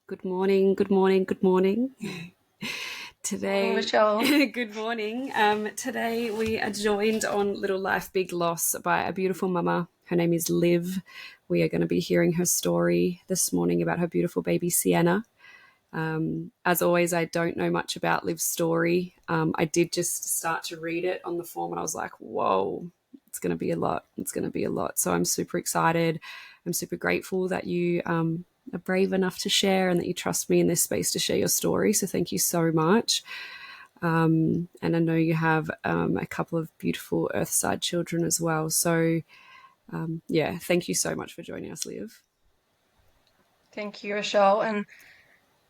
Good morning, good morning, good morning. Morning, Today, Rochelle. good morning. Today we are joined on Little Life Big Loss by a beautiful mama. Her name is Liv. We are going to be hearing her story this morning about her beautiful baby Siena. As always, I don't know much about Liv's story. I did just start to read it on the form and I was like, whoa, it's going to be a lot. It's going to be a lot. So I'm super excited. I'm super grateful that you are brave enough to share and that you trust me in this space to share your story. So thank you so much. And I know you have a couple of beautiful Earthside children as well. So yeah, thank you so much for joining us, Liv. Thank you, Rochelle. And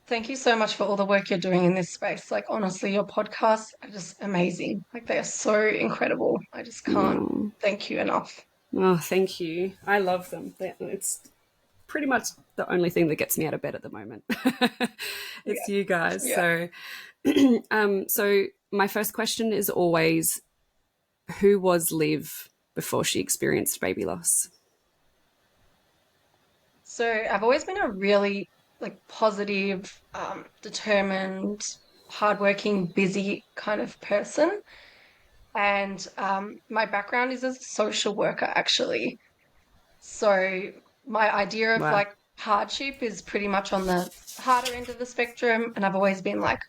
thank you so much for all the work you're doing in this space. Like, honestly, your podcasts are just amazing. Like, they are so incredible. I just can't Oh, thank you enough. oh, thank you. I love them. It's pretty much the only thing that gets me out of bed at the moment. It's Yeah. you guys. Yeah. So my first question is always, who was Liv before she experienced baby loss? So I've always been a really like positive, determined, hardworking, busy kind of person. And my background is as a social worker, actually. So my idea of Wow. like hardship is pretty much on the harder end of the spectrum. And I've always been like,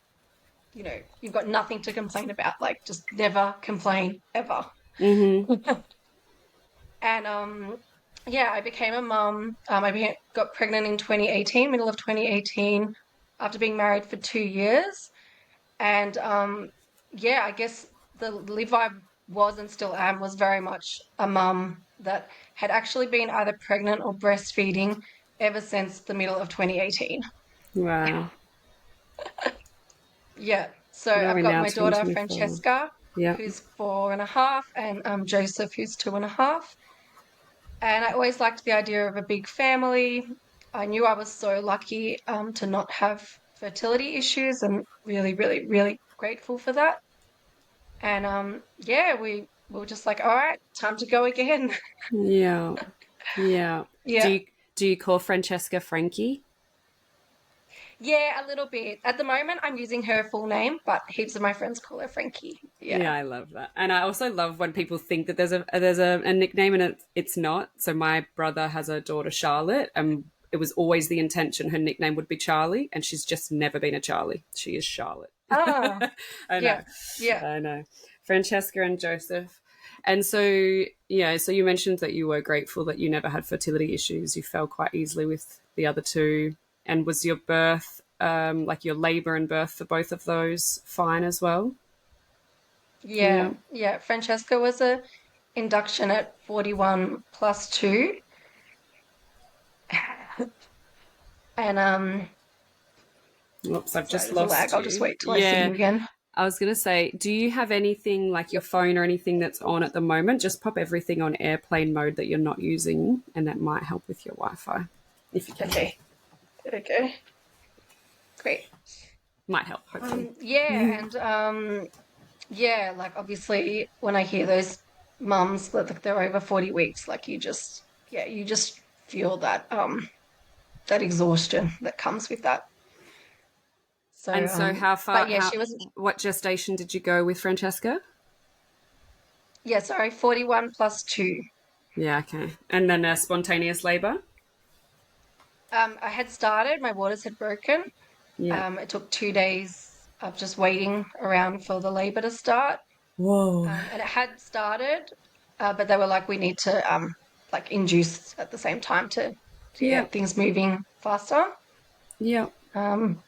you've got nothing to complain about. Like, just never complain ever. Mm-hmm. And yeah, I became a mum. Got pregnant in 2018, middle of 2018, after being married for 2 years. And yeah, I guess the live I was and still am was very much a mum that had actually been either pregnant or breastfeeding ever since the middle of 2018. Wow. Yeah. So What are I've we got now, my daughter 2024? Francesca, Yeah. who's 4.5, and Joseph, who's 2.5. And I always liked the idea of a big family. I knew I was so lucky to not have fertility issues and really, really, really grateful for that. And yeah, we were just like, all right, time to go again. Yeah. Yeah. Do Yeah. you do you call Francesca Frankie? Yeah, a little bit. At the moment, I'm using her full name, but heaps of my friends call her Frankie. Yeah, Yeah. I love that. And I also love when people think that there's a nickname and it's not. So my brother has a daughter Charlotte and it was always the intention her nickname would be Charlie and she's just never been a Charlie. She is Charlotte. Ah, I know. yeah, yeah. I know. Francesca and Joseph. And so yeah, so you mentioned that you were grateful that you never had fertility issues. You fell quite easily with the other two. And was your birth like your labor and birth for both of those fine as well? Yeah. Yeah, yeah. Francesca was a induction at 41 plus 2. And Oops, I've sorry, just there's a lag. lost I'll just you. wait till I see Yeah. you again. I was going to say, do you have anything like your Yep. phone or anything that's on at the moment? Just pop everything on airplane mode that you're not using, and that might help with your Wi Fi if you can. Okay. Okay. Great. Might help, hopefully. Yeah, and yeah, like obviously when I hear those mums that like they're over 40 weeks, like you just feel that exhaustion that comes with that. So And so, but yeah, she was what gestation did you go with Francesca? yeah, sorry, 41 plus 2. Yeah, okay. And then a spontaneous labor? I had started, my waters had broken. Yeah. It took 2 days of just waiting around for the labor to start. Whoa. And it had started, but they were like, we need to like induce at the same time to Yeah. get things moving faster. Yeah. Um,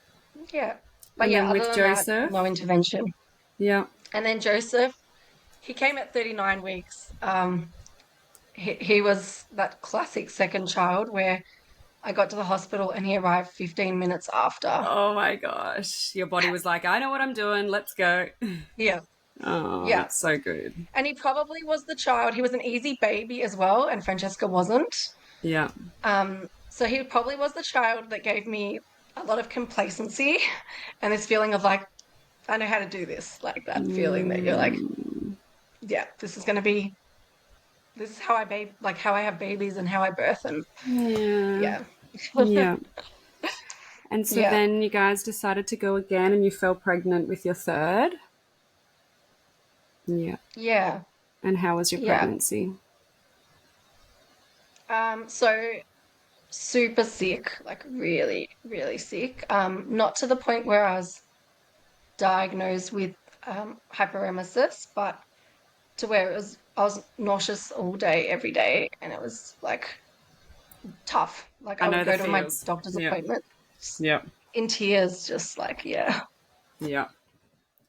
yeah, but And yeah, then other with than that, Joseph? no intervention. Yeah. And then Joseph, he came at 39 weeks. He was that classic second child where I got to the hospital and he arrived 15 minutes after. Oh my gosh. Your body was like, I know what I'm doing. Let's go. Yeah, Oh, yeah. that's so good. And he probably was the child. He was an easy baby as well, and Francesca wasn't. Yeah. So he probably was the child that gave me a lot of complacency and this feeling of like, I know how to do this, like that feeling that you're like, yeah, this is how how I have babies and how I birth and Yeah. yeah. Yeah. And so Yeah. then you guys decided to go again and you fell pregnant with your third. Yeah. Yeah. And how was your Yeah. pregnancy? So super sick, like really, really sick. Not to the point where I was diagnosed with hyperemesis, but to where I was nauseous all day, every day, and it was like tough. Like I I would know the go to my feels. doctor's Yeah. appointment just Yeah. in tears, just like, yeah. Yeah.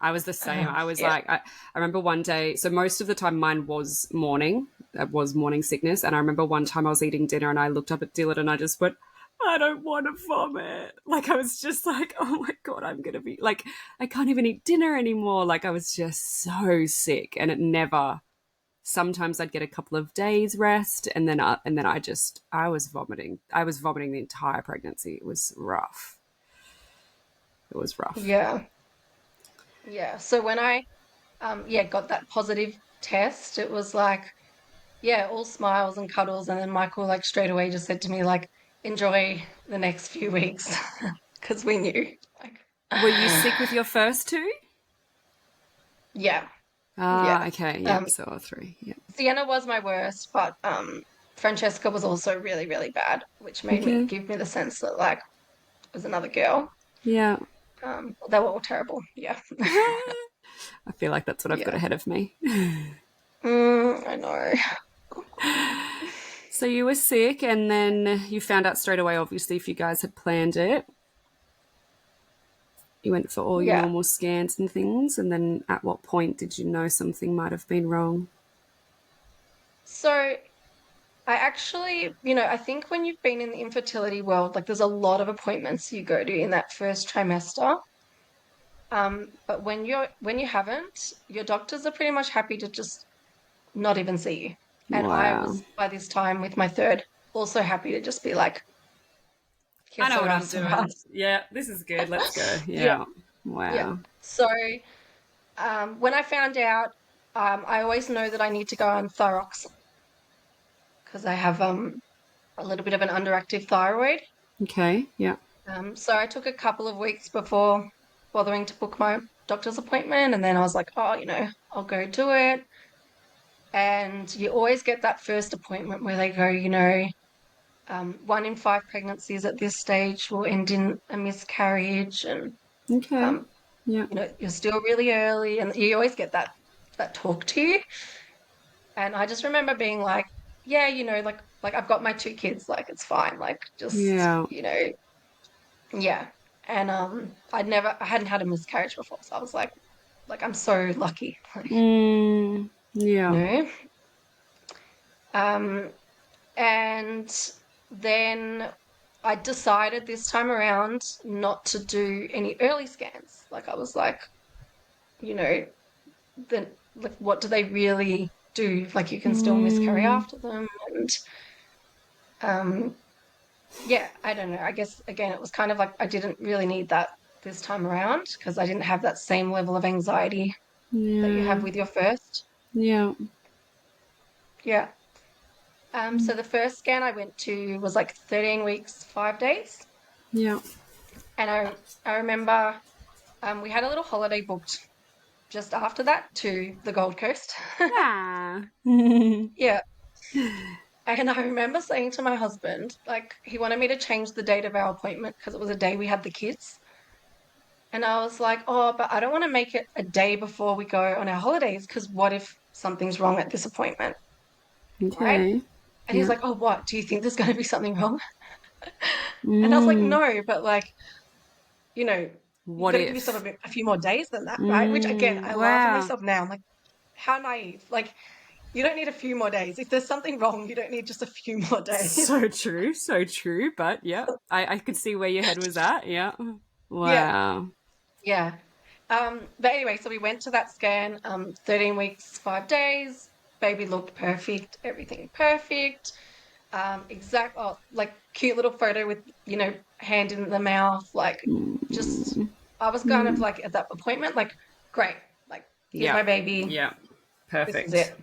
I was the same. I was Yeah. like, I remember one day, so most of the time mine was morning, it was morning sickness. And I remember one time I was eating dinner and I looked up at Dylan and I just went, I don't want to vomit. Like, I was just like, oh my God, I'm going to be like, I can't even eat dinner anymore. Like, I was just so sick and it never, sometimes I'd get a couple of days rest and then I was vomiting. I was vomiting the entire pregnancy. It was rough. It was rough. Yeah. Yeah. So when I yeah, got that positive test, it was like, yeah, all smiles and cuddles. And then Michael, like, straight away just said to me, like, enjoy the next few weeks because we knew. Like, Were you sick with your first two? yeah, Ah, yeah. okay. Um, Yep. So all three. Yep. Sienna was my worst, but Francesca was also really, really bad, which made me Okay. give me the sense that, like, it was another girl. Yeah. They were all terrible. Yeah. I feel like that's what I've got Yeah. ahead of me. I know. So you were sick, and then you found out straight away, obviously, if you guys had planned it. You went for all your Yeah. normal scans and things, and then at what point did you know something might have been wrong? So I actually, I think when you've been in the infertility world, like there's a lot of appointments you go to in that first trimester. But when you haven't, your doctors are pretty much happy to just not even see you. And I Wow. was by this time with my third also happy to just be like, I kiss know her what I'm ass doing. Yeah, this is good. Let's go. Yeah, Yeah. yeah. Wow. So when I found out, I always know that I need to go on thyrox because I have a little bit of an underactive thyroid. Okay. Yeah. So I took a couple of weeks before bothering to book my doctor's appointment, and then I was like, oh, I'll go do it. And you always get that first appointment where they go, 1 in 5 pregnancies at this stage will end in a miscarriage, and Okay. um, Yeah. you're still really early, and you always get that talk to you. And I just remember being like, yeah, like I've got my 2 kids, like it's fine, like just, Yeah. yeah. And I hadn't had a miscarriage before, so I was like I'm so lucky, like, Mm, you yeah. know. Um, and then I decided this time around not to do any early scans. Like I was like, you know, then like what do they really do? Like you can still miscarry Mm, after them, and um, yeah, I don't know. I guess again, it was kind of like I didn't really need that this time around because I didn't have that same level of anxiety that you yeah. have with your first. Yeah. Yeah. So the first scan I went to was like 13 weeks, 5 days. Yeah. And I remember we had a little holiday booked just after that to the Gold Coast. Ah. Yeah. And I remember saying to my husband, like, he wanted me to change the date of our appointment because it was a day we had the kids. And I was like, oh, but I don't want to make it a day before we go on our holidays because what if something's wrong at this appointment? Right. Okay. And he's Yeah. like, oh, what? Do you think there's going to be something wrong? And I was like, Mm. no, but like, you know, you've What got to give yourself if? a few more days than that, right? Which again, Mm. I laugh at Wow. myself now. I'm like, how naive. Like, you don't need a few more days. If there's something wrong, you don't need just a few more days. So true. So true. But yeah, I could see where your head was at. Yeah. Yeah, Wow. yeah. But anyway, so we went to that scan, 13 weeks, 5 days. Baby looked perfect, everything perfect. Oh, like cute little photo with, hand in the mouth. Like, just, Mm. I was kind of Mm. like at that appointment, like, great, like, here's Yeah. my baby. Yeah. This is Perfect. it.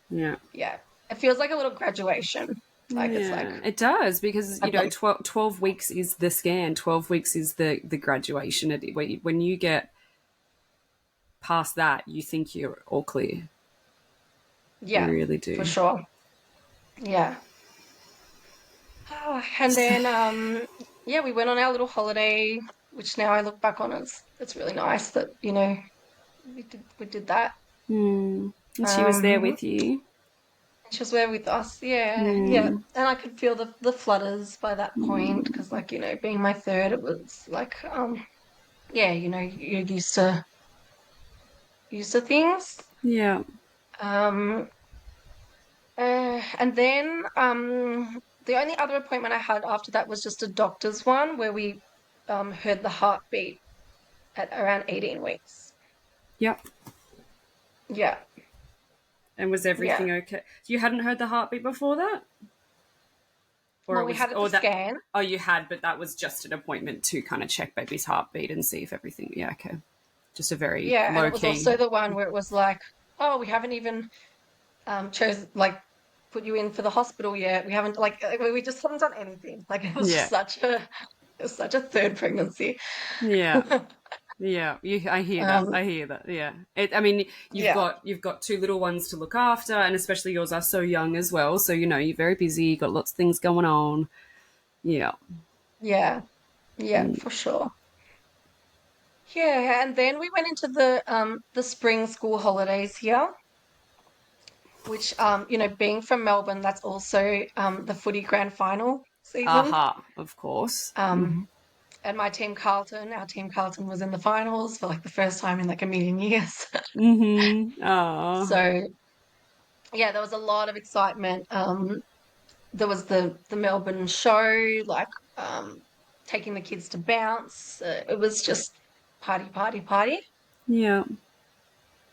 Yeah. Yeah. It feels like a little graduation. Like it's like Yeah, it does because I've done. 12 weeks is the scan, 12 weeks is the graduation. When you get past that, you think you're all clear. You Yeah, really for do. sure. Yeah. And then yeah, we went on our little holiday, which now I look back on, it's really nice that, we did that. Hmm. And she was there Um with you. and she was there with us. Yeah, yeah. Hmm. And I could feel the flutters by that point because like, being my third, it was like yeah, you're used to things. Yeah. Um and then the only other appointment I had after that was just a doctor's one where we heard the heartbeat at around 18 weeks. Yep. Yeah, And was yeah. everything okay? You hadn't heard the heartbeat before that, or Well, it we was, had at the or that? scan. Oh, you had, but that was just an appointment to kind of check baby's heartbeat and see if everything. Yeah, okay. Just a very Yeah, and low it was key. also the one where it was like, oh, we haven't even chose like put you in for the hospital yet. We haven't we just haven't done anything. Like it was just Yeah. such a third pregnancy. Yeah. Yeah, I hear that. Um, I hear that. Yeah, I mean, yeah, you've got two little ones to look after, and especially yours are so young as well. So you're very busy. You've got lots of things going on. Yeah. yeah, yeah, Mm. for sure. Yeah, and then we went into the spring school holidays here, which being from Melbourne, that's also the footy grand final season. Aha, of course. Um, and our team Carlton was in the finals for like the first time in like a million years. Mm-hmm. Ah. So yeah, there was a lot of excitement. There was the Melbourne show, like taking the kids to bounce. It was just party, party, party. Yeah.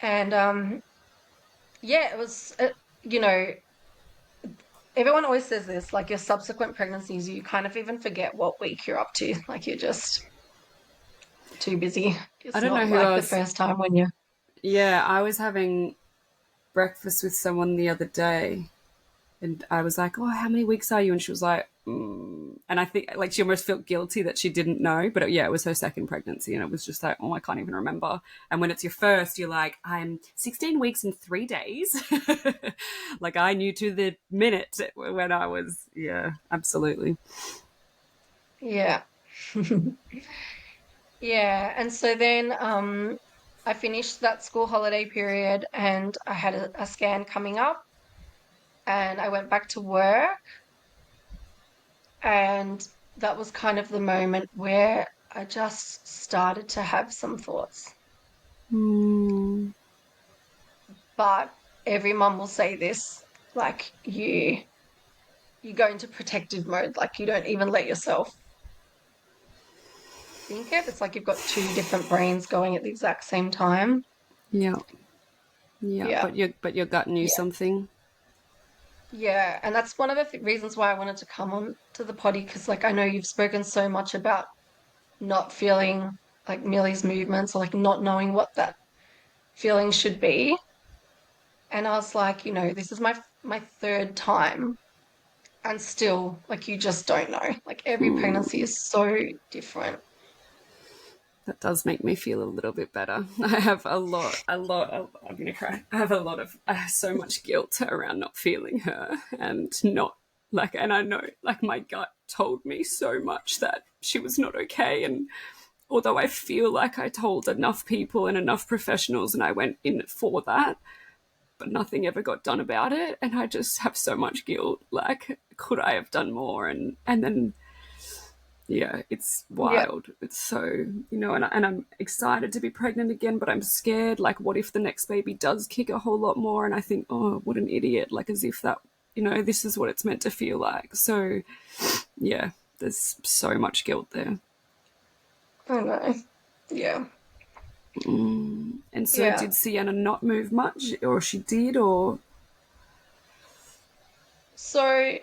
And yeah, it was, you know, everyone always says this, like your subsequent pregnancies, you kind of even forget what week you're up to. Like you're just too busy. I It's don't know not who like the else. first time when you're, Yeah, I was having breakfast with someone the other day, and I was like, "Oh, how many weeks are you?" And she was like, and I think like she almost felt guilty that she didn't know, but yeah, it was her second pregnancy, and it was just like, "Oh, I can't even remember." And when it's your first, you're like, "I'm 16 weeks and 3 days." Like I knew to the minute when I was, yeah, absolutely. yeah. Yeah. And so then I finished that school holiday period and I had a scan coming up and I went back to work. And that was kind of the moment where I just started to have some thoughts. Mm, But every mum will say this, like you go into protective mode, like you don't even let yourself think it. It's like you've got two different brains going at the exact same time. yeah, yeah, Yeah. but your gut knew Yeah. something. Yeah. And that's one of the reasons why I wanted to come on to the potty because like I know you've spoken so much about not feeling like Millie's movements or like not knowing what that feeling should be. And I was like, this is my third time, and still, like, you just don't know. Like, every pregnancy is so different. That does make me feel a little bit better. I have I'm going to cry. I have so much guilt around not feeling her and not like, and I know like my gut told me so much that she was not okay. And although I feel like I told enough people and enough professionals and I went in for that, but nothing ever got done about it. And I just have so much guilt. Like, could I have done more? And then yeah, it's Yeah, wild. It's so, and I'm excited to be pregnant again, but I'm scared. Like, what if the next baby does kick a whole lot more? And I think, oh, what an idiot. Like, as if that, this is what it's meant to feel like. So, yeah, there's so much guilt there. I know. Yeah, And so, yeah. did Sienna not move much, or she did, or? So,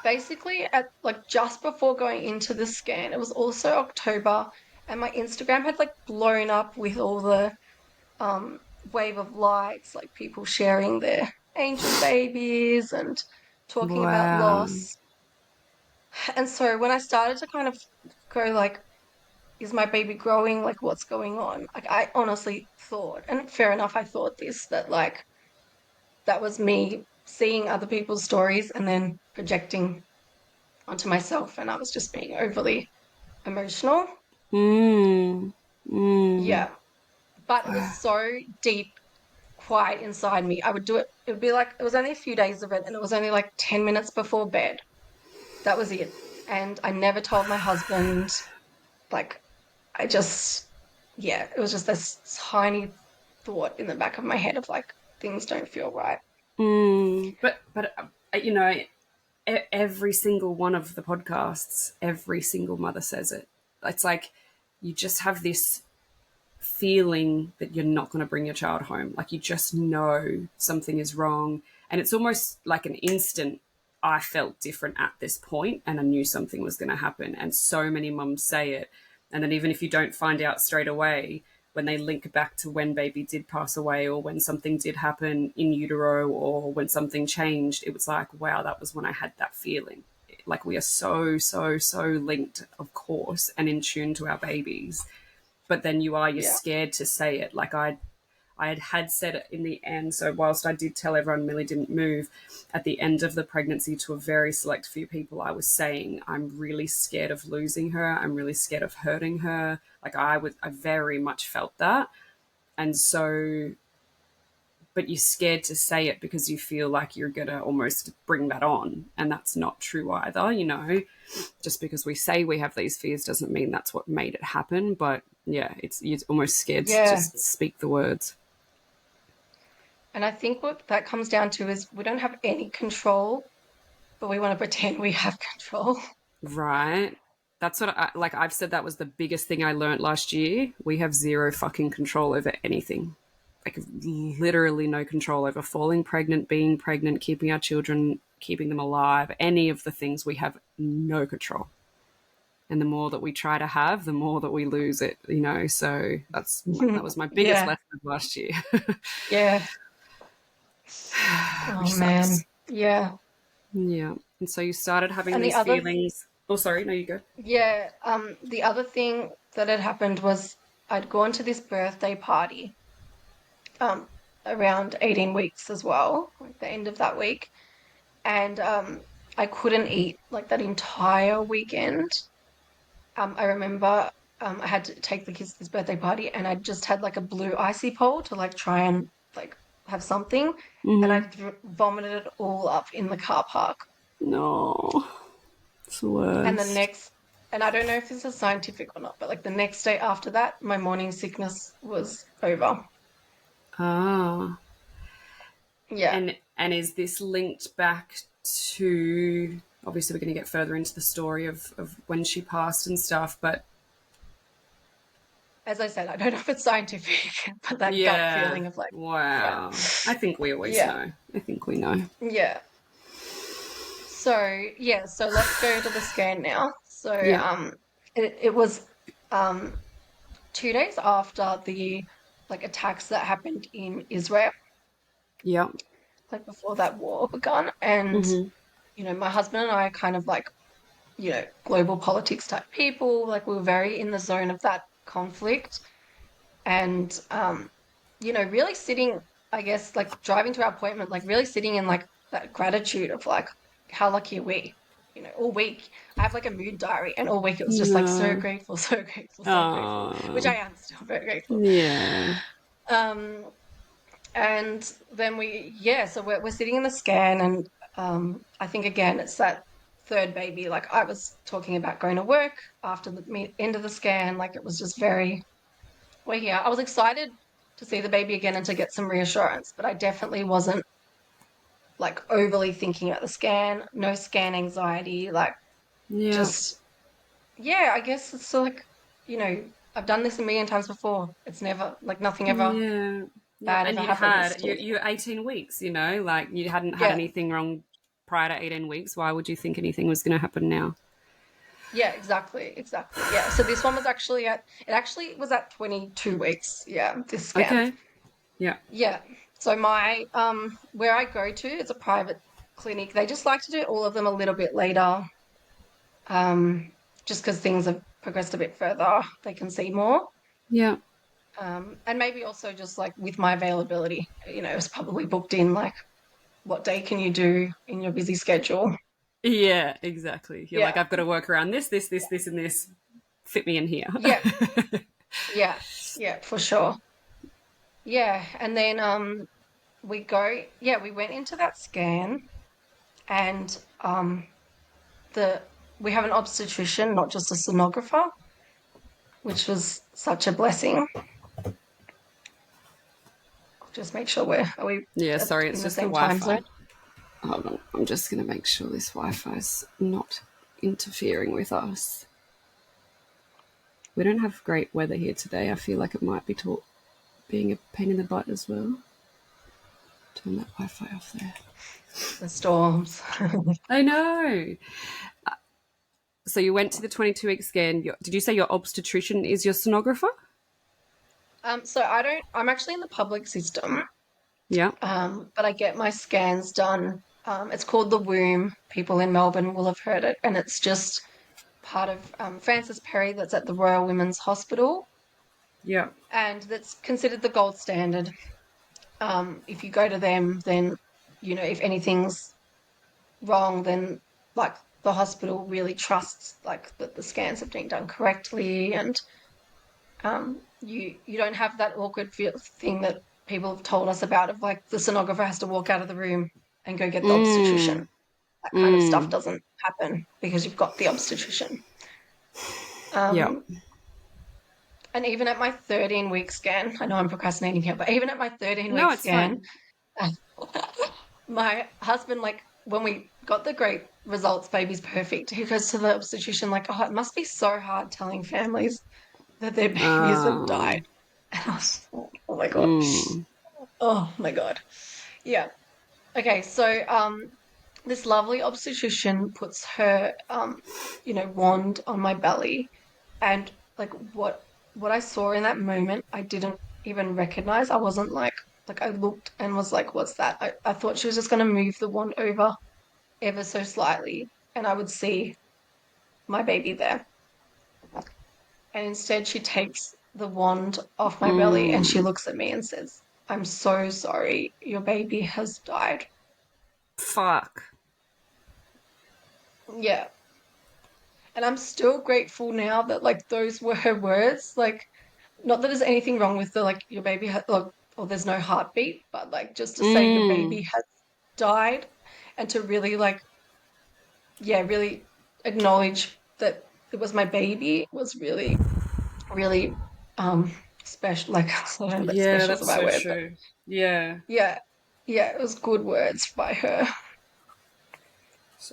basically, at like just before going into the scan, it was also October, and my Instagram had like blown up with all the wave of likes, like people sharing their angel babies and talking about Wow. loss. And so when I started to kind of go like, is my baby growing? Like, what's going on? Like, I honestly thought, and fair enough, I thought this, that like that was me seeing other people's stories and then projecting onto myself, and I was just being overly emotional. Mm. Mm. Yeah. But it was so deep, quiet inside me. I would do it. It would be like, it was only a few days of it, and it was only like 10 minutes before bed. That was it. And I never told my husband. Like, I just, yeah, it was just this tiny thought in the back of my head of like, things don't feel right. Mm. But you know, every single one of the podcasts, every single mother says it. It's like you just have this feeling that you're not going to bring your child home. Like you just know something is wrong. And it's almost like an instant, I felt different at this point and I knew something was going to happen. And so many mums say it. And then even if you don't find out straight away, when they link back to when baby did pass away or when something did happen in utero or when something changed, it was like, wow, that was when I had that feeling. Like we are so, so, so linked, of course, and in tune to our babies, but then you're Yeah. scared to say it. Like I had said it in the end. So whilst I did tell everyone Millie didn't move, at the end of the pregnancy to a very select few people, I was saying I'm really scared of losing her. I'm really scared of hurting her. Like I very much felt that, and so. But you're scared to say it because you feel like you're gonna almost bring that on, and that's not true either. Just because we say we have these fears doesn't mean that's what made it happen. But yeah, you're almost scared to Yeah. just speak the words. And I think what that comes down to is we don't have any control, but we want to pretend we have control. Right. That's what I've said that was the biggest thing I learned last year. We have zero fucking control over anything. Like literally no control over falling pregnant, being pregnant, keeping our children, keeping them alive, any of the things we have no control. And the more that we try to have, the more that we lose it. So that was my biggest Yeah. lesson of last year. Yeah. Oh Which man. sucks. Yeah. Yeah. And so you started having And these feelings. Oh, sorry. No, you go. the other thing that had happened was I'd gone to this birthday party um around 18 weeks as well, like the end of that week. And I couldn't eat like that entire weekend. I remember I had to take the kids to this birthday party, and I just had like a blue icy pole to like try and like have something, and I Mm-hmm. vomited it all up in the car park. No, it's the And the worst. next, and I don't know if this is scientific or not, but like the next day after that, my morning sickness was over. Ah. Yeah. And is this linked back to, obviously we're going to get further into the story of when she passed and stuff, but As I said, I don't know if it's scientific, but that gut yeah, feeling of like, yeah, wow. I think we always yeah, know. I think we know. yeah. So yeah, so let's go to the scan now. So Yeah. it was um 2 days after the like attacks that happened in Israel, Yeah. like before that war begun. And Mm-hmm. my husband and I are kind of like, global politics type people. Like we were very in the zone of that conflict. And really sitting, I guess, like driving to our appointment, like really sitting in like that gratitude of like how lucky are we? All week I have like a mood diary, and all week it was just like so No. grateful, so grateful, so grateful, which I Oh. am still very grateful. Yeah. Um, and then so we're sitting in the scan, and I think again it's that third baby. Like I was talking about going to work after the end of the scan, like it was just very, we're here. I was excited to see the baby again and to get some reassurance, but I definitely wasn't like overly thinking about the scan. No scan anxiety. Like Yeah. just, yeah, I guess it's so like, I've done this a million times before. It's never like nothing ever Yeah. Yeah. bad And ever you'd happens had to me. you're 18 weeks, like you hadn't had Yeah, anything wrong prior to 18 weeks. Why would you think anything was going to happen now? yeah, exactly, exactly. Yeah. So this one was it actually was at 22 weeks. Yeah, this scan. Okay. Yeah. Yeah. So my where I go to, it's a private clinic. They just like to do all of them a little bit later, um, just because things have progressed a bit further. They can see more. Yeah. And maybe also just like with my availability, it's probably booked in like what day can you do in your busy schedule? Yeah, exactly. You're like, Yeah, I've got to work around this, and this. Fit me in here. yeah, yeah, yeah, for sure. Yeah, and then we went into that scan and the we have an obstetrician, not just a sonographer, which was such a blessing. Just make sure are we Yeah, sorry, in it's the just the same Wi time Fi. zone? Hold on. I'm just going to make sure this Wi Fi's not interfering with us. We don't have great weather here today. I feel like it might be being a pain in the butt as well. Turn that Wi Fi off there. The storms. I know. So you went to the 22-week scan. Did you say your obstetrician is your sonographer? So I'm actually in the public system, Yeah. but I get my scans done. It's called the Womb. People in Melbourne will have heard it, and it's just part of Francis Perry that's at the Royal Women's Hospital, Yeah. and that's considered the gold standard. If you go to them, then, if anything's wrong, then like the hospital really trusts like that the scans have been done correctly, and you don't have that awkward thing that people have told us about of like the sonographer has to walk out of the room and go get the obstetrician. Mm. That kind of stuff Mm. doesn't happen because you've got the obstetrician. Yeah. Um, and even at my 13-week scan, I know I'm procrastinating here, but even at my 13 No, week it's scan, fine. my husband, like, when we got the great results, baby's perfect, he goes to the obstetrician, like, oh, it must be so hard telling families that their babies have died. Um, And I was like, oh my God. mm. Oh my God. Yeah. Okay. So, this lovely obstetrician puts her, wand on my belly, and like what I saw in that moment, I didn't even recognize. I wasn't like I looked and was like, what's that? I thought she was just going to move the wand over ever so slightly, and I would see my baby there. And instead, she takes the wand off my belly and she Mm. looks at me and says, I'm so sorry, your baby has died. Fuck. Yeah. And I'm still grateful now that like those were her words. Like, not that there's anything wrong with the like your baby has like, or there's no heartbeat, but like just to say your Mm. baby has died and to really like, yeah, really acknowledge that it was my baby was really, really special. Like, I don't know that Yeah, special is the that's right so word, but true. Yeah. yeah, yeah, it was good words by her.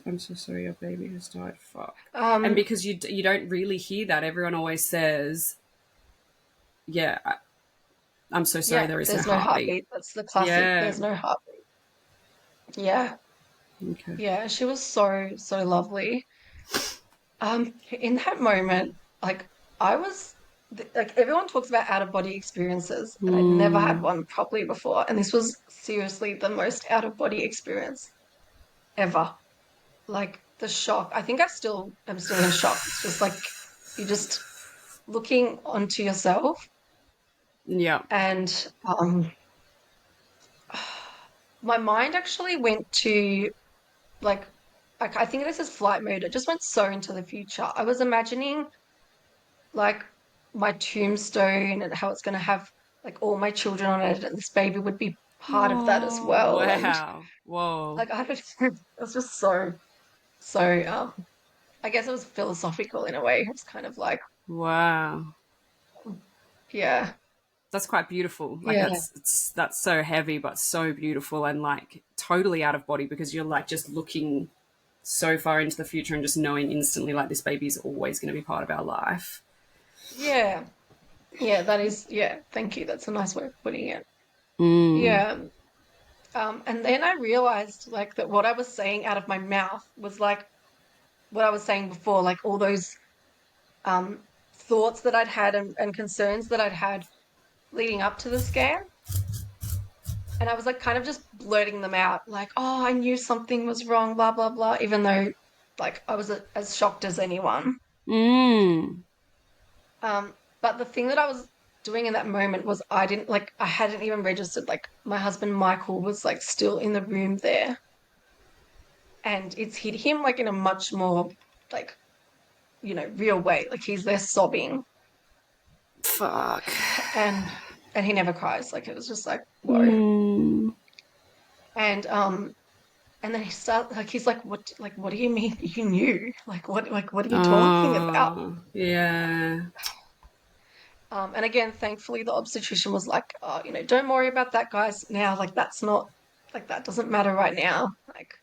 I'm so sorry your baby has died. Fuck. And Um, because you don't really hear that, everyone always says, "Yeah, I'm so sorry yeah, there is no there's no heartbeat." heartbeat. That's the classic. Yeah. There's no heartbeat. Yeah, Okay. yeah, she was so, so lovely. In that moment, like I was like everyone talks about out of body experiences, and I'd never had Mm. one properly before, and this was seriously the most out of body experience ever. Like the shock. I think I'm still in shock. It's just like you're just looking onto yourself, Yeah. and my mind actually went to like I think this is flight mode. It just went so into the future. I was imagining like my tombstone and how it's going to have like all my children on it, and this baby would be part of that as Oh, well. And wow. Whoa. like I don't know, it was just so I guess it was philosophical in a way. It's kind of like Wow. yeah, That's quite beautiful. Like yeah, that's so heavy but so beautiful and like totally out of body because you're like just looking so far into the future and just knowing instantly like this baby is always going to be part of our life. yeah, yeah. That is yeah. Thank you. That's a nice way of putting it. Mm. Yeah. And then I realized like that what I was saying out of my mouth was like what I was saying before, like all those um, thoughts that I'd had and concerns that I'd had leading up to the scan. And I was like kind of just blurting them out, like, oh, I knew something was wrong, blah, blah, blah, even though like I was as shocked as anyone. Mm. But the thing that I was doing in that moment was I hadn't even registered, like my husband Michael was like still in the room there. And it's hit him like in a much more like, real way. Like he's there sobbing Fuck. and he never cries. Like it was just like, whoa. Mm. And and then he's like, what do you mean you knew? What are you talking about? Oh, yeah. And again, thankfully the obstetrician was like, oh, don't worry about that, guys. Now, like that's not like that doesn't matter right now. Like,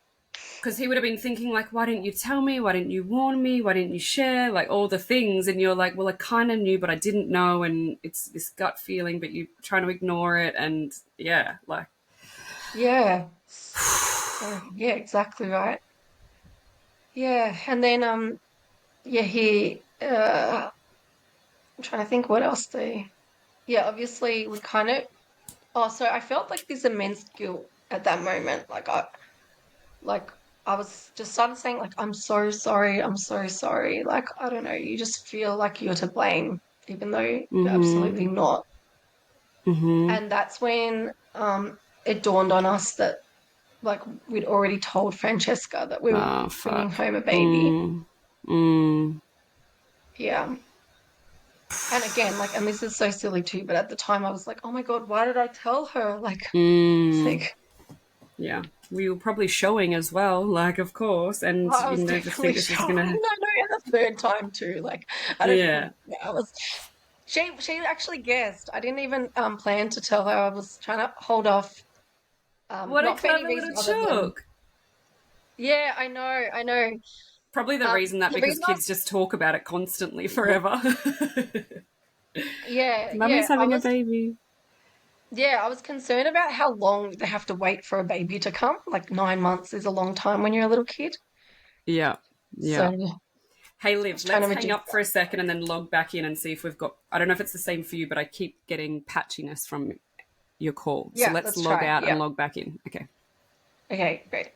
Because he would have been thinking, like, why didn't you tell me? Why didn't you warn me? Why didn't you share? Like, all the things. And you're like, well, I kind of knew, but I didn't know. And it's this gut feeling, but you're trying to ignore it. And yeah, like, yeah. So yeah, exactly right. Yeah. And then yeah, I'm trying to think what else they yeah, obviously we kind of so I felt like this immense guilt at that moment. Like I was just started saying like I'm so sorry, I'm so sorry. Like I don't know, you just feel like you're to blame, even though you're mm-hmm, absolutely not. mm-hmm. And that's when it dawned on us that like we'd already told Francesca that we were Oh, bringing fuck. home a baby. Mm, mm, Yeah. And again, like, and this is so silly too, but at the time I was like, oh my God, why did I tell her? mm. Like, Yeah. We were probably showing as well, like, of course. And, I was to think definitely this is shocked. going No, to, no, and the third time too. Like, I don't yeah. even, yeah, I was, she actually guessed. I didn't even plan to tell her. I was trying to hold off, What a not for any clever reason little other than, chook. yeah, I know. Probably the reason that The because reason I kids just talk about it constantly forever. yeah, Mummy's having a baby. yeah, I was concerned about how long they have to wait for a baby to come. Like 9 months is a long time when you're a little kid. Yeah. So Yeah. I Hey, Liv, was trying let's to hang reduce up for a second and then log back in and see if we've got. I don't know if it's the same for you, but I keep getting patchiness from your call. So Yeah, let's let's log try. out Yeah. and log back in. Okay. Okay, great.